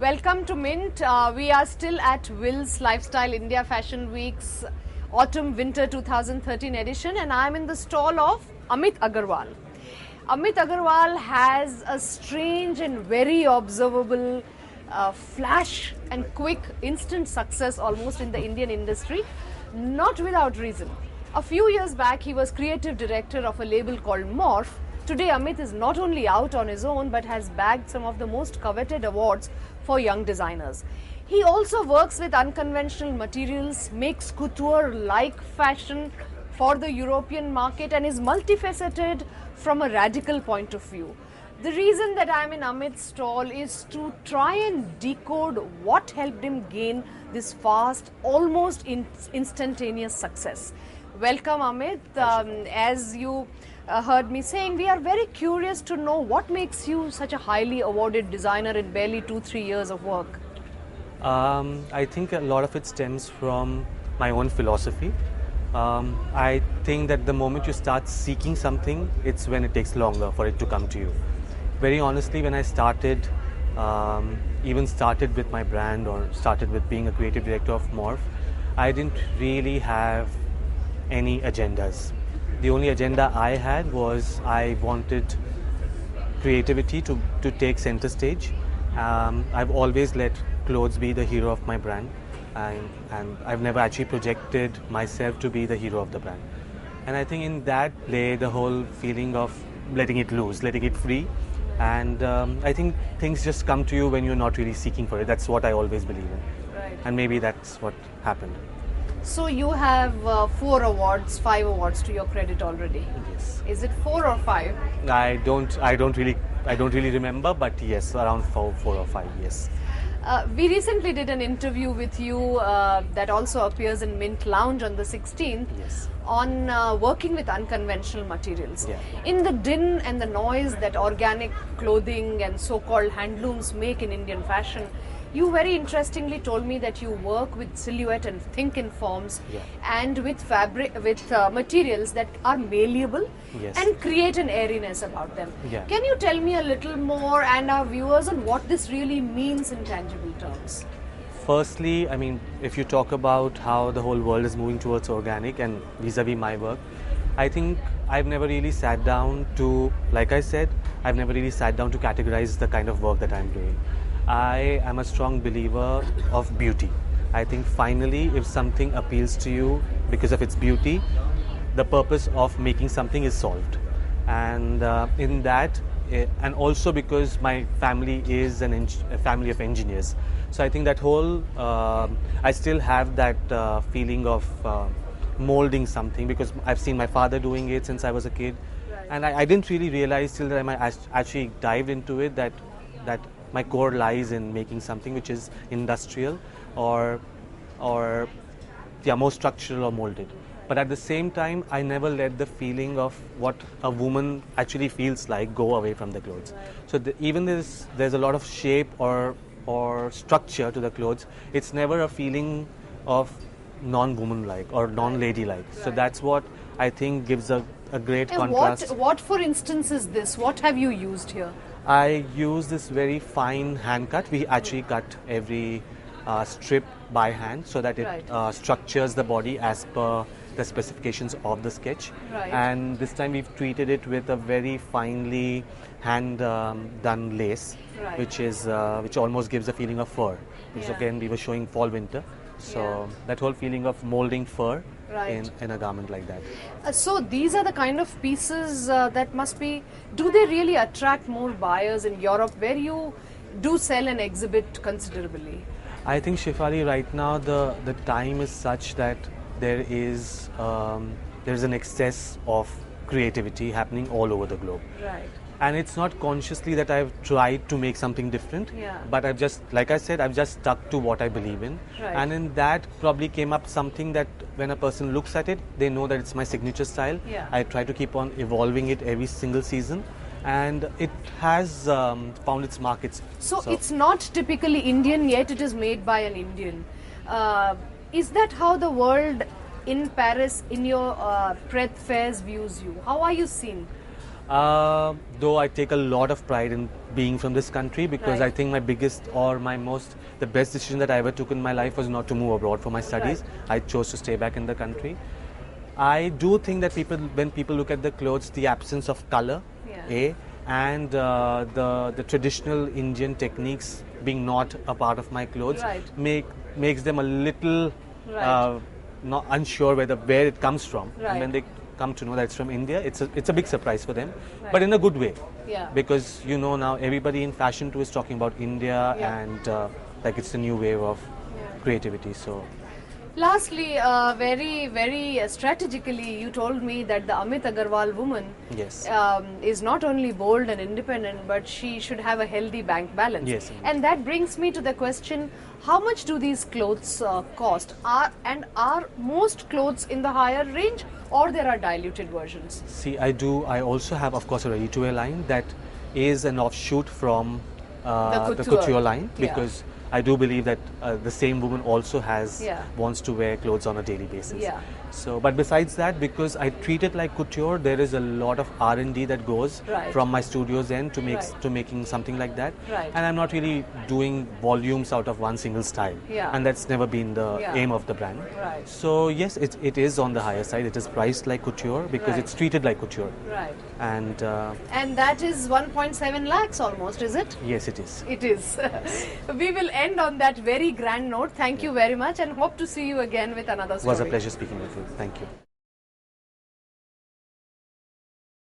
Welcome to Mint. We are still at Will's Lifestyle India Fashion Week's Autumn Winter 2013 edition, and I am in the stall of Amit Aggarwal. Amit Aggarwal has a strange and very observable flash and quick instant success almost in the Indian industry, not without reason. A few years back, he was creative director of a label called Morph. Today, Amit is not only out on his own but has bagged some of the most coveted awards for young designers. He also works with unconventional materials, makes couture-like fashion for the European market, and is multifaceted from a radical point of view. The reason that I am in Amit's stall is to try and decode what helped him gain this fast, almost instantaneous success. Welcome, Amit. As you heard me saying, we are very curious to know what makes you such a highly awarded designer in barely 2-3 years of work. I think a lot of it stems from my own philosophy. I think that the moment you start seeking something, it's when it takes longer for it to come to you. Very honestly, when I started, even started with my brand or started with being a creative director of Morph, I didn't really have any agendas. The only agenda I had was I wanted creativity to take center stage. I've always let clothes be the hero of my brand, and I've never actually projected myself to be the hero of the brand. And I think in that lay the whole feeling of letting it loose, letting it free. And I think things just come to you when you're not really seeking for it. That's what I always believe in. Right. And maybe that's what happened. So you have 4 awards, 5 awards to your credit already. Yes. Is it 4 or 5? I don't really remember, but yes, around 4 or 5. Yes. We recently did an interview with you that also appears in Mint Lounge on the 16th. Yes. On working with unconventional materials. Yeah. In the din and the noise that organic clothing and so-called handlooms make in Indian fashion, you very interestingly told me that you work with silhouette and think in forms, yeah, and with materials that are malleable, yes, and create an airiness about them. Yeah. Can you tell me a little more and our viewers on what this really means in tangible terms? Firstly, I mean, if you talk about how the whole world is moving towards organic and vis-a-vis my work, I think I've never really sat down to, like I said, I've never really sat down to categorize the kind of work that I'm doing. I am a strong believer of beauty. I think finally, if something appeals to you because of its beauty, the purpose of making something is solved. And in that, and also because my family is a family of engineers. So I think that whole, I still have that feeling of molding something because I've seen my father doing it since I was a kid. Right. And I didn't really realize till the time I actually dived into it that my core lies in making something which is industrial or more structural or molded. But at the same time, I never let the feeling of what a woman actually feels like go away from the clothes. Right. So even there's a lot of shape or structure to the clothes, it's never a feeling of non-woman-like or non-lady-like. Right. So that's what I think gives a great and contrast. What for instance is this? What have you used here? I use this very fine hand cut. We actually cut every strip by hand so that it Right. Structures the body as per the specifications of the sketch. Right. And this time we've treated it with a very finely hand done lace, Right. which almost gives a feeling of fur. Because Yeah. again, we were showing fall winter. So Yeah. that whole feeling of molding fur Right. in a garment like that. So these are the kind of pieces that must be, do they really attract more buyers in Europe where you do sell and exhibit considerably? I think Shefalee right now the time is such that there is an excess of creativity happening all over the globe. Right. And it's not consciously that I've tried to make something different, Yeah. but I've just, like I said, I've just stuck to what I believe in. Right. And in that probably came up something that when a person looks at it, they know that it's my signature style. Yeah. I try to keep on evolving it every single season, and it has found its markets. So it's not typically Indian, yet it is made by an Indian. Is that how the world in Paris, in your Pret fairs, views you? How are you seen? Though I take a lot of pride in being from this country, because Right. I think my biggest or the best decision that I ever took in my life was not to move abroad for my studies. Right. I chose to stay back in the country. I do think that when people look at the clothes, the absence of color, Yeah. and the traditional Indian techniques being not a part of my clothes, Right. makes them a little Right. not unsure where it comes from. Right. And when they come to know that it's from India, it's a big surprise for them, Right. but in a good way. Yeah. Because now everybody in fashion too is talking about India, Yeah. and like it's the new wave of Yeah. creativity. So. Lastly, very, very strategically, you told me that the Amit Aggarwal woman Yes. is not only bold and independent, but she should have a healthy bank balance. Yes, indeed. And that brings me to the question, how much do these clothes cost? Are most clothes in the higher range, or there are diluted versions? See, I also have, of course, a ready-to-wear line that is an offshoot from The the couture. couture line, Yeah. because I do believe that the same woman also Yeah. wants to wear clothes on a daily basis. Yeah. So, but besides that, because I treat it like couture, there is a lot of R&D that goes Right. from my studio's end to Right. making something like that. Right. And I'm not really doing volumes out of one single style. Yeah. And that's never been the Yeah. aim of the brand. Right. So yes, it is on the higher side. It is priced like couture because Right. it's treated like couture. Right. And And that is 1.7 lakhs almost, is it? yes, it is. It is. We will end on that very grand note. Thank you very much and hope to see you again with another It story. was a pleasure speaking with you. Thank you.